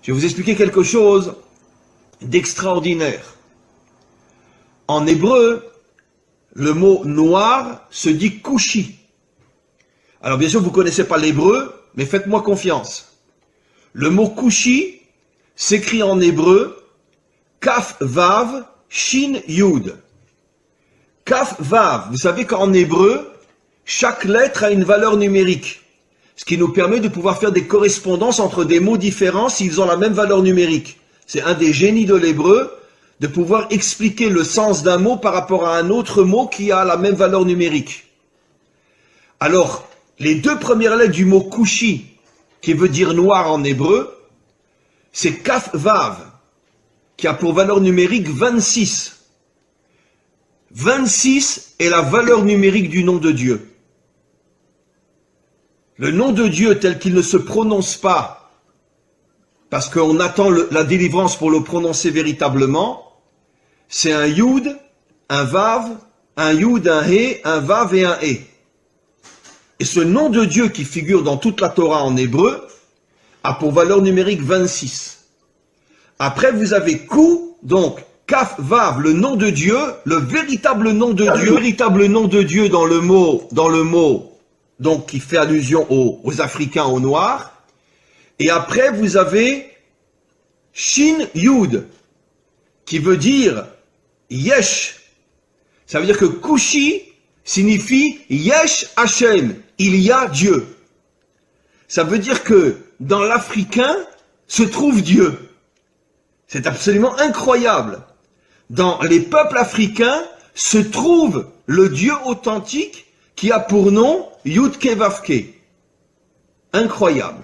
Je vais vous expliquer quelque chose d'extraordinaire. En hébreu, le mot noir se dit kushi. Alors bien sûr, vous ne connaissez pas l'hébreu, mais faites-moi confiance. Le mot kushi s'écrit en hébreu kaf vav shin yud. Kaf vav, vous savez qu'en hébreu, chaque lettre a une valeur numérique. Ce qui nous permet de pouvoir faire des correspondances entre des mots différents s'ils ont la même valeur numérique. C'est un des génies de l'hébreu, de pouvoir expliquer le sens d'un mot par rapport à un autre mot qui a la même valeur numérique. Alors, les deux premières lettres du mot kushi, qui veut dire noir en hébreu, c'est kaf vav, qui a pour valeur numérique 26. 26 est la valeur numérique du nom de Dieu. Le nom de Dieu tel qu'il ne se prononce pas, parce qu'on attend la délivrance pour le prononcer véritablement, c'est un Yud, un Vav, un Yud, un He, un Vav et un He. Et ce nom de Dieu qui figure dans toute la Torah en hébreu a pour valeur numérique 26. Après vous avez Ku, donc Kaf Vav, le nom de Dieu, le véritable nom de Dieu, le véritable nom de Dieu dans le mot, donc qui fait allusion aux Africains, aux Noirs. Et après, vous avez Shin Yud, qui veut dire Yesh. Ça veut dire que Kushi signifie Yesh Hashem, il y a Dieu. Ça veut dire que dans l'Africain se trouve Dieu. C'est absolument incroyable. Dans les peuples africains se trouve le Dieu authentique qui a pour nom Yudke Vavke. Incroyable.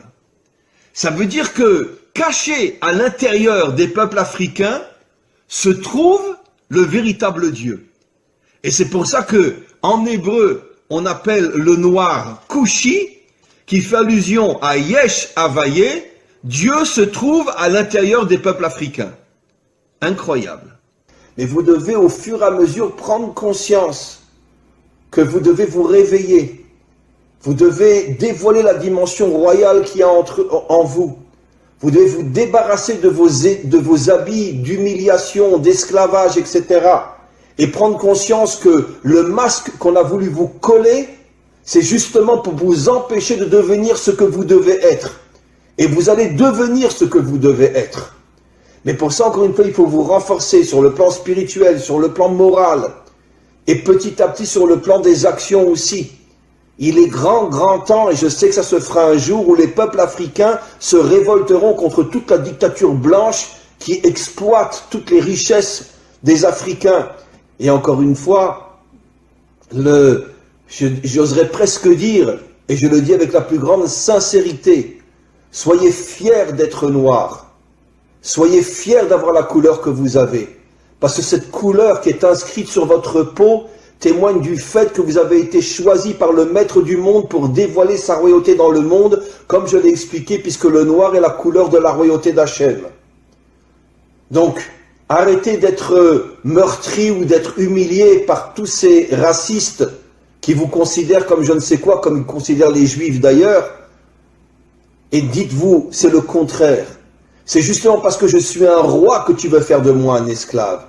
Ça veut dire que, caché à l'intérieur des peuples africains, se trouve le véritable Dieu. Et c'est pour ça que, en hébreu, on appelle le noir Kushi, qui fait allusion à Yesh Havaye, Dieu se trouve à l'intérieur des peuples africains. Incroyable. Mais vous devez au fur et à mesure prendre conscience que vous devez vous réveiller. Vous devez dévoiler la dimension royale qu'il y a en vous. Vous devez vous débarrasser de vos habits d'humiliation, d'esclavage, etc. Et prendre conscience que le masque qu'on a voulu vous coller, c'est justement pour vous empêcher de devenir ce que vous devez être. Et vous allez devenir ce que vous devez être. Mais pour ça, encore une fois, il faut vous renforcer sur le plan spirituel, sur le plan moral, et petit à petit sur le plan des actions aussi. Il est grand temps, et je sais que ça se fera un jour, où les peuples africains se révolteront contre toute la dictature blanche qui exploite toutes les richesses des Africains. Et encore une fois, j'oserais presque dire, et je le dis avec la plus grande sincérité, soyez fiers d'être noirs. Soyez fiers d'avoir la couleur que vous avez. Parce que cette couleur qui est inscrite sur votre peau témoigne du fait que vous avez été choisi par le maître du monde pour dévoiler sa royauté dans le monde, comme je l'ai expliqué, puisque le noir est la couleur de la royauté d'Hachem. Donc, arrêtez d'être meurtri ou d'être humilié par tous ces racistes qui vous considèrent comme je ne sais quoi, comme ils considèrent les juifs d'ailleurs, et dites-vous, c'est le contraire. C'est justement parce que je suis un roi que tu veux faire de moi un esclave.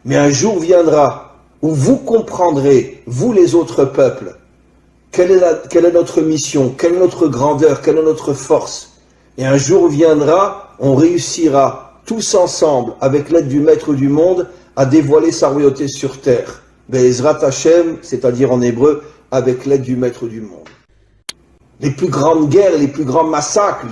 Mais un jour viendra où vous comprendrez, vous les autres peuples, quelle est notre mission, quelle est notre grandeur, quelle est notre force. Et un jour viendra, on réussira tous ensemble, avec l'aide du Maître du monde, à dévoiler sa royauté sur terre. Be'ezrat Hashem, c'est-à-dire en hébreu, avec l'aide du Maître du monde. Les plus grandes guerres, les plus grands massacres,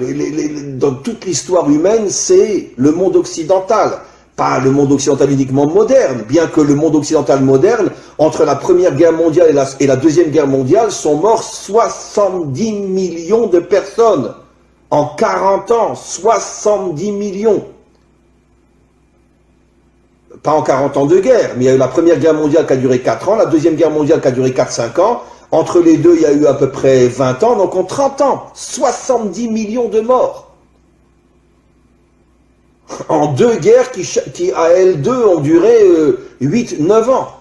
dans toute l'histoire humaine, c'est le monde occidental. Pas le monde occidental uniquement moderne, bien que le monde occidental moderne, entre la Première Guerre mondiale et la Deuxième Guerre mondiale, sont morts 70 millions de personnes. En 40 ans, 70 millions. Pas en 40 ans de guerre, mais il y a eu la Première Guerre mondiale qui a duré 4 ans, la Deuxième Guerre mondiale qui a duré 4-5 ans. Entre les deux, il y a eu à peu près 20 ans, donc en 30 ans, 70 millions de morts. En deux guerres qui à elles deux, ont duré 8-9 ans.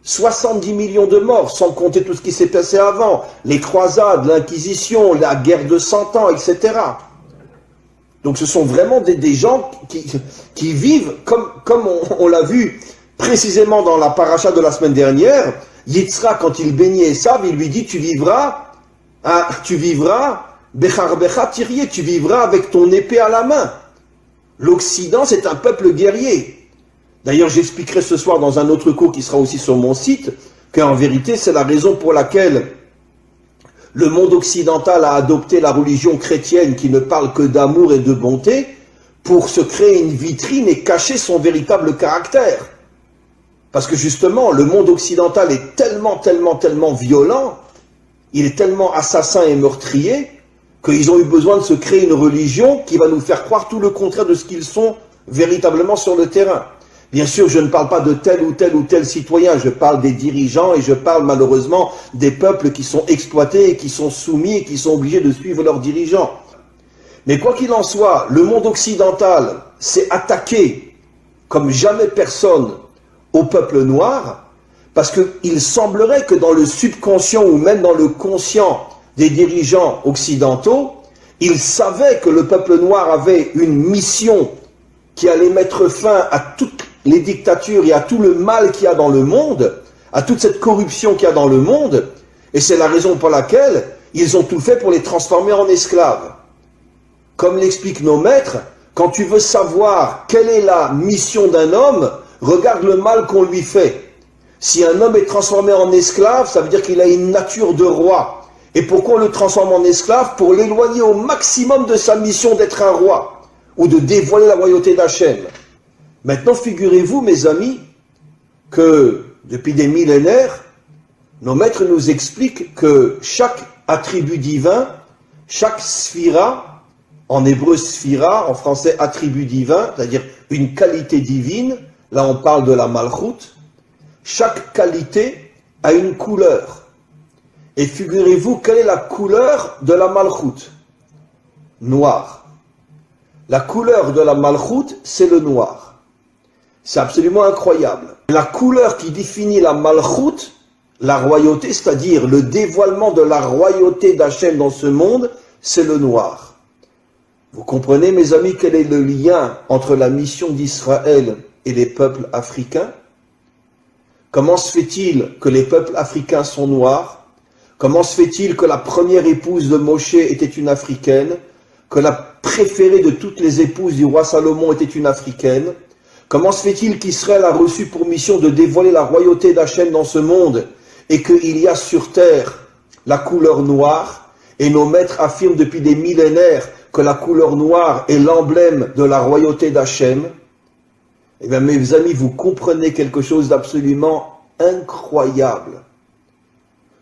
70 millions de morts, sans compter tout ce qui s'est passé avant. Les croisades, l'Inquisition, la guerre de 100 ans, etc. Donc ce sont vraiment des gens qui vivent, comme on l'a vu précisément dans la paracha de la semaine dernière. Yitzhak, quand il bénit Esav, il lui dit, tu vivras, Bechar Becha Tirye, tu vivras avec ton épée à la main. L'Occident, c'est un peuple guerrier. D'ailleurs, j'expliquerai ce soir dans un autre cours qui sera aussi sur mon site, qu'en vérité, c'est la raison pour laquelle le monde occidental a adopté la religion chrétienne qui ne parle que d'amour et de bonté pour se créer une vitrine et cacher son véritable caractère. Parce que justement, le monde occidental est tellement violent, il est tellement assassin et meurtrier, qu'ils ont eu besoin de se créer une religion qui va nous faire croire tout le contraire de ce qu'ils sont véritablement sur le terrain. Bien sûr, je ne parle pas de tel ou tel citoyen, je parle des dirigeants et je parle malheureusement des peuples qui sont exploités et qui sont soumis et qui sont obligés de suivre leurs dirigeants. Mais quoi qu'il en soit, le monde occidental s'est attaqué comme jamais personne au peuple noir, parce qu'il semblerait que dans le subconscient ou même dans le conscient des dirigeants occidentaux, ils savaient que le peuple noir avait une mission qui allait mettre fin à toutes les dictatures et à tout le mal qu'il y a dans le monde, à toute cette corruption qu'il y a dans le monde, et c'est la raison pour laquelle ils ont tout fait pour les transformer en esclaves. Comme l'expliquent nos maîtres, quand tu veux savoir quelle est la mission d'un homme, regarde le mal qu'on lui fait. Si un homme est transformé en esclave, ça veut dire qu'il a une nature de roi. Et pourquoi on le transforme en esclave? Pour l'éloigner au maximum de sa mission d'être un roi, ou de dévoiler la royauté d'Hachem. Maintenant, figurez-vous, mes amis, que depuis des millénaires, nos maîtres nous expliquent que chaque attribut divin, chaque sphira, en hébreu sphira, en français attribut divin, c'est-à-dire une qualité divine, là on parle de la malchoute, chaque qualité a une couleur. Et figurez-vous, quelle est la couleur de la malchoute? Noir. La couleur de la malchoute, c'est le noir. C'est absolument incroyable. La couleur qui définit la malchoute, la royauté, c'est-à-dire le dévoilement de la royauté d'Hachem dans ce monde, c'est le noir. Vous comprenez, mes amis, quel est le lien entre la mission d'Israël et les peuples africains? Comment se fait-il que les peuples africains sont noirs? Comment se fait-il que la première épouse de Moshe était une africaine? Que la préférée de toutes les épouses du roi Salomon était une africaine? Comment se fait-il qu'Israël a reçu pour mission de dévoiler la royauté d'Hachem dans ce monde et qu'il y a sur terre la couleur noire? Et nos maîtres affirment depuis des millénaires que la couleur noire est l'emblème de la royauté d'Hachem. Eh bien, mes amis, vous comprenez quelque chose d'absolument incroyable.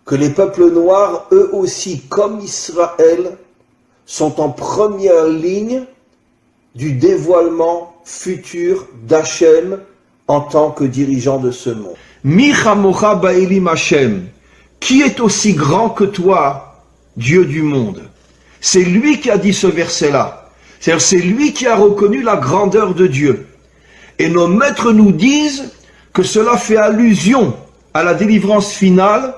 Que les peuples noirs, eux aussi, comme Israël, sont en première ligne du dévoilement futur d'Hachem en tant que dirigeant de ce monde. Mi chamocha ba'elim Hachem, qui est aussi grand que toi, Dieu du monde? C'est lui qui a dit ce verset-là. C'est-à-dire, c'est lui qui a reconnu la grandeur de Dieu. Et nos maîtres nous disent que cela fait allusion à la délivrance finale,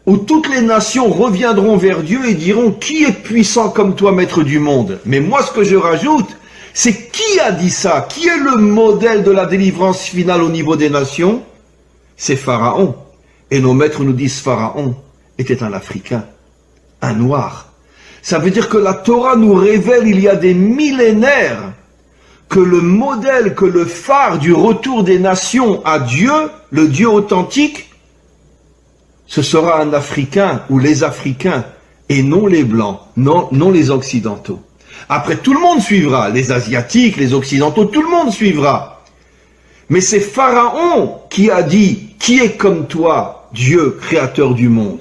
où toutes les nations reviendront vers Dieu et diront « Qui est puissant comme toi, maître du monde ?» Mais moi, ce que je rajoute, c'est qui a dit ça? Qui est le modèle de la délivrance finale au niveau des nations? C'est Pharaon. Et nos maîtres nous disent Pharaon était un Africain, un Noir. Ça veut dire que la Torah nous révèle il y a des millénaires que le modèle, que le phare du retour des nations à Dieu, le Dieu authentique, ce sera un Africain ou les Africains et non les Blancs, non les Occidentaux. Après, tout le monde suivra, les Asiatiques, les Occidentaux, tout le monde suivra. Mais c'est Pharaon qui a dit « Qui est comme toi, Dieu, créateur du monde ?»